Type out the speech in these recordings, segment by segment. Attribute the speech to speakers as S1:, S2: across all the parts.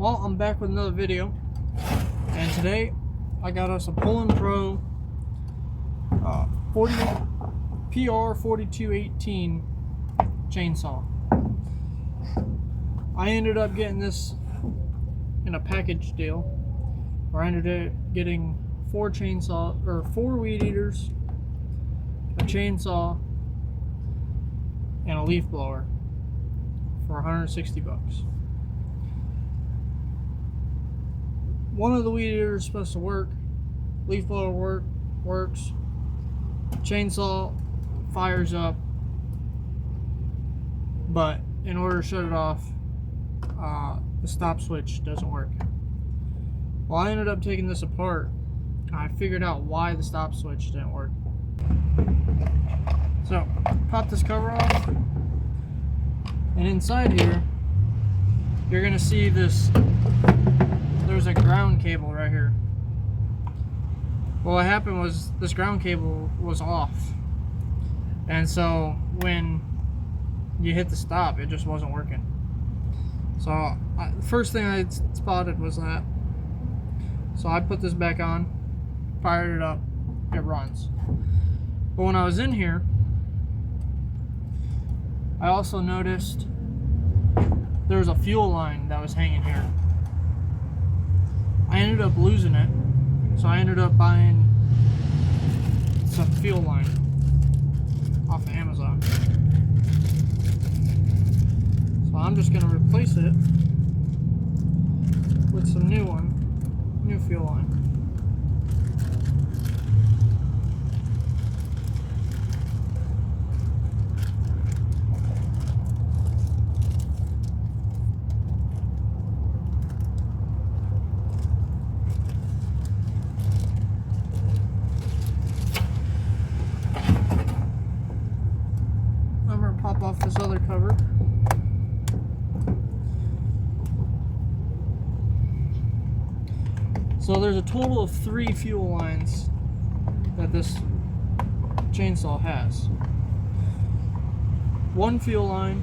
S1: Well, I'm back with another video, and today I got us a Poulan Pro 40 PR 4218 chainsaw. I ended up getting this in a package deal where I ended up getting four weed eaters, a chainsaw, and a leaf blower for 160 bucks. One of the weed eaters is supposed to work, leaf blower works, chainsaw fires up, but in order to shut it off, the stop switch doesn't work. Well, I ended up taking this apart. I figured out why the stop switch didn't work. So, pop this cover off, and inside here, you're gonna see this. There's a ground cable right here. Well, what happened was this ground cable was off, and so when you hit the stop, it just wasn't working. So the first thing I spotted was that. So I put this back on, fired it up, it runs. But when I was in here, I also noticed there was a fuel line that was hanging here. I ended up losing it, so I ended up buying some fuel line off of Amazon. So I'm just going to replace it with some new fuel line. I'm going to pop off this other cover. So there's a total of 3 fuel lines that this chainsaw has. One fuel line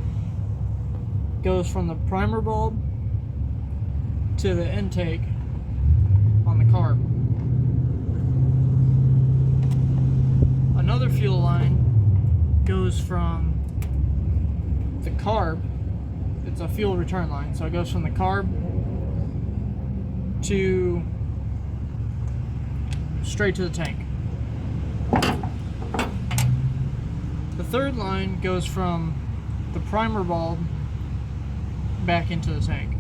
S1: goes from the primer bulb to the intake on the carb. Another fuel line goes from the carb. It's a fuel return line, so it goes from the carb to straight to the tank. The third line goes from the primer bulb back into the tank.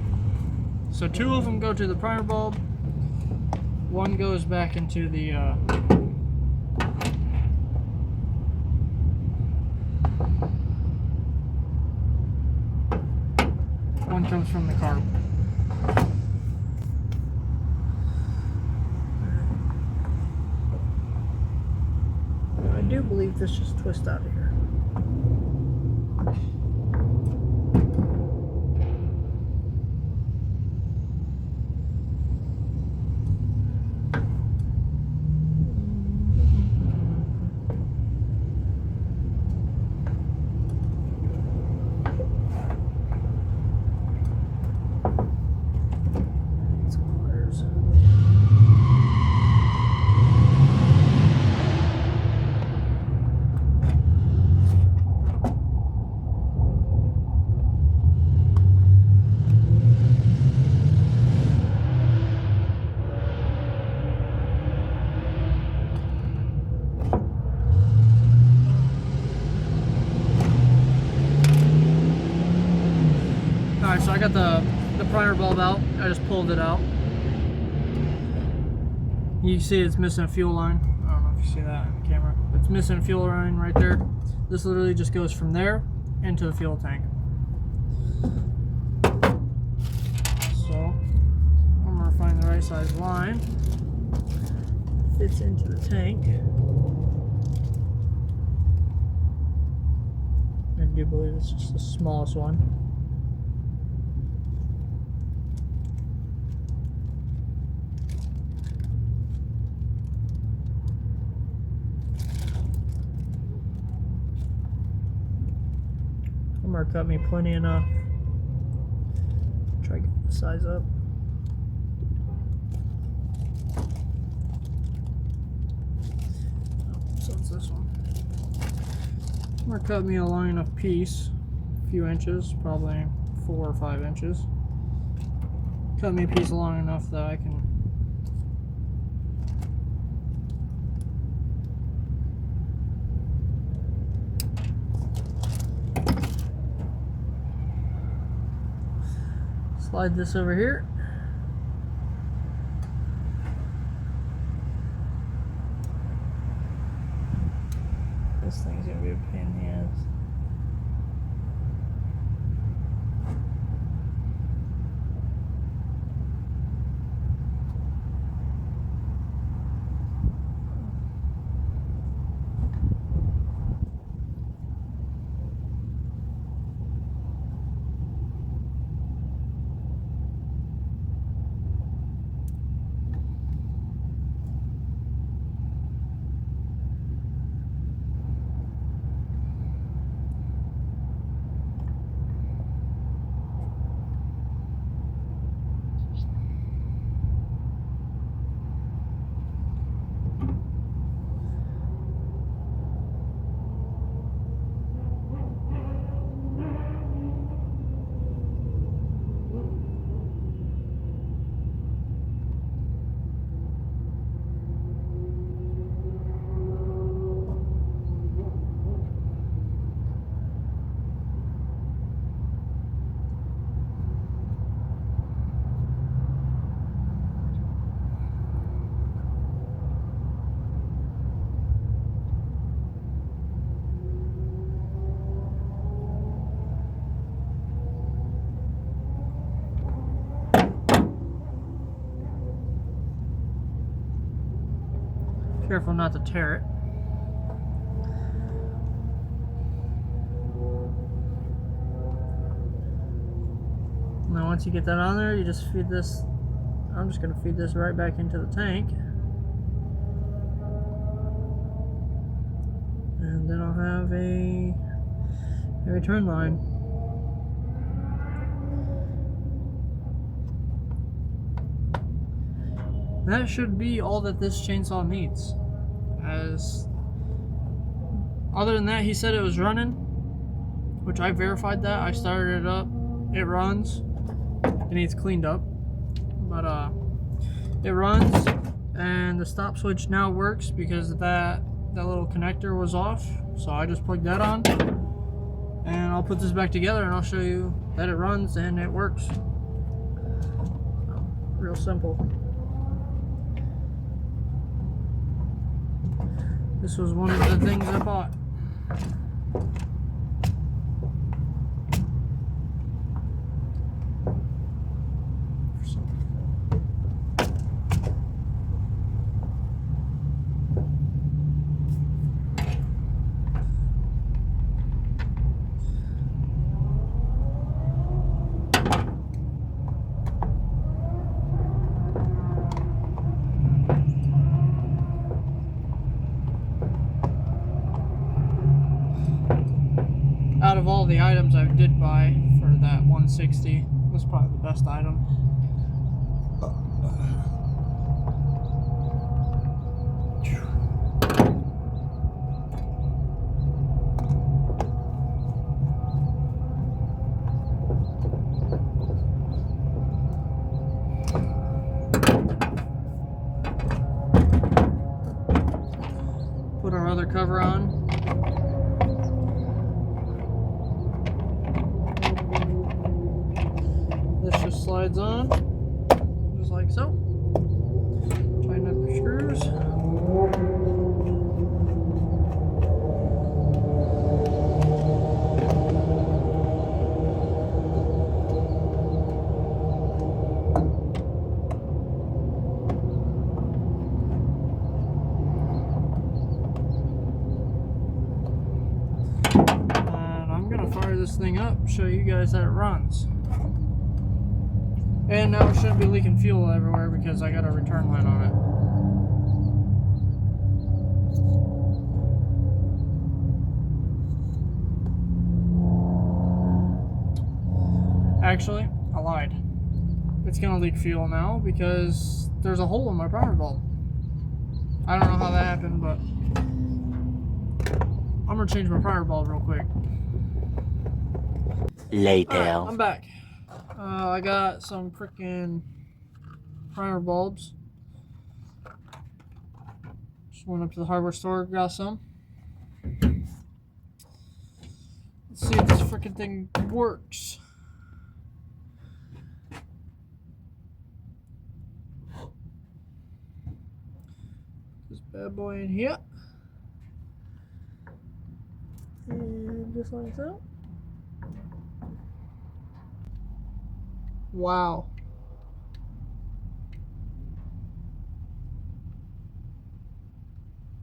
S1: So 2 of them go to the primer bulb, 1 goes back into the one comes from the carb. I do believe this just twists out of here. Alright, so I got the primer bulb out. I just pulled it out. You can see it's missing a fuel line. I don't know if you see that on the camera. It's missing a fuel line right there. This literally just goes from there into the fuel tank. So I'm gonna find the right size line. Fits into the tank. I do believe it's just the smallest one. Cut me plenty enough. Try to get the size up. What's this one? I'm gonna cut me a long enough piece, a few inches, probably 4 or 5 inches. Cut me a piece long enough that I can slide this over here. This thing's gonna be a pain in the ass. Careful not to tear it. Now once you get that on there, you just feed this, I'm just going to feed this right back into the tank. And then I'll have a return line. That should be all that this chainsaw needs. Other than that, he said it was running, which I verified that. I started it up, it runs. It needs cleaned up, but it runs, and the stop switch now works because that little connector was off. So I just plugged that on, and I'll put this back together and I'll show you that it runs and it works. Real simple. This was one of the things I bought. Out of all the items I did buy for that 160, this is probably the best item. Put our other cover on. This just slides on, just like so. Tighten up your screws. And I'm gonna fire this thing up, show you guys that it runs. And now it shouldn't be leaking fuel everywhere because I got a return line on it. Actually, I lied. It's gonna leak fuel now because there's a hole in my power bulb. I don't know how that happened, but I'm gonna change my primer bulb real quick.
S2: Later.
S1: Alright, I'm back. I got some freaking primer bulbs. Just went up to the hardware store, got some. Let's see if this freaking thing works. This bad boy in here. And just like that. Wow.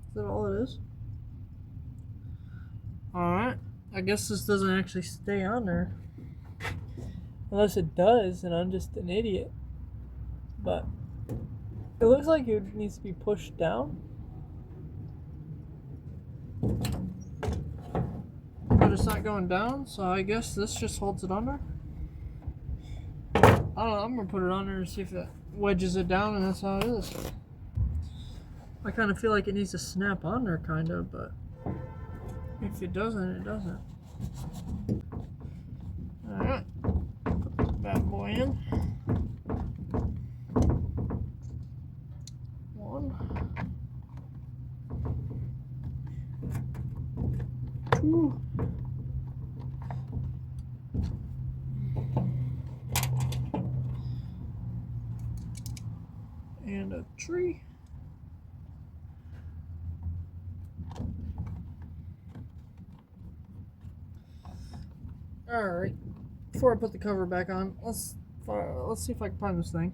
S1: Is that all it is? Alright. I guess this doesn't actually stay on there. Unless it does, and I'm just an idiot. But it looks like it needs to be pushed down. But it's not going down, so I guess this just holds it under. I don't know, I'm gonna put it on there and see if it wedges it down, and that's how it is. I kind of feel like it needs to snap on there, kind of, but if it doesn't, it doesn't. Alright, put this bad boy in. One. Two. And a tree. Alright, before I put the cover back on, let's see if I can find this thing.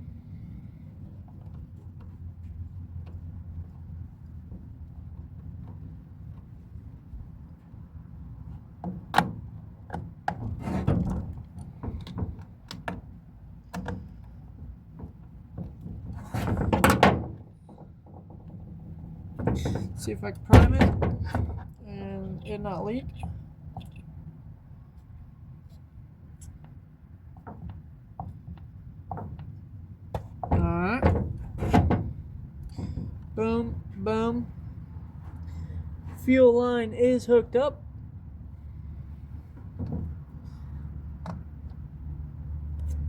S1: See if I can prime it and it not leak. Alright. Boom, boom. Fuel line is hooked up.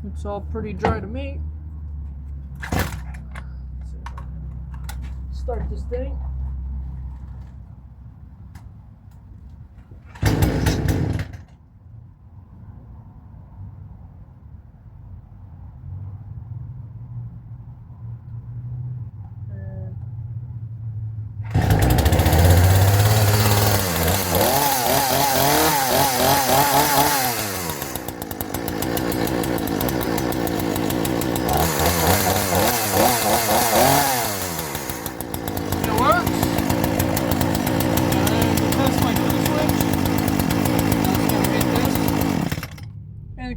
S1: It's all pretty dry to me. Start this thing.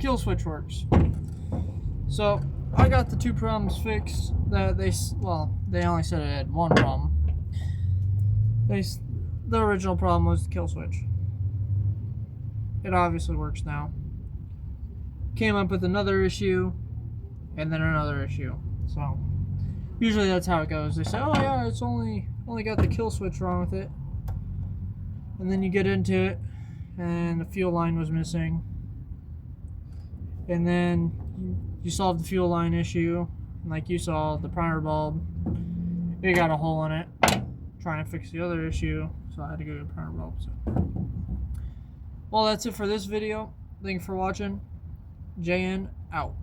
S1: Kill switch works. So I got the two problems fixed. That they only said it had one problem. The original problem was the kill switch. It obviously works now. Came up with another issue, and then another issue. So usually that's how it goes. They say, "Oh yeah, it's only got the kill switch wrong with it," and then you get into it, and the fuel line was missing. And then you solve the fuel line issue, like you saw the primer bulb, it got a hole in it. Trying to fix the other issue, so I had to go to the primer bulb. So, well, that's it for this video. Thank you for watching. JN out.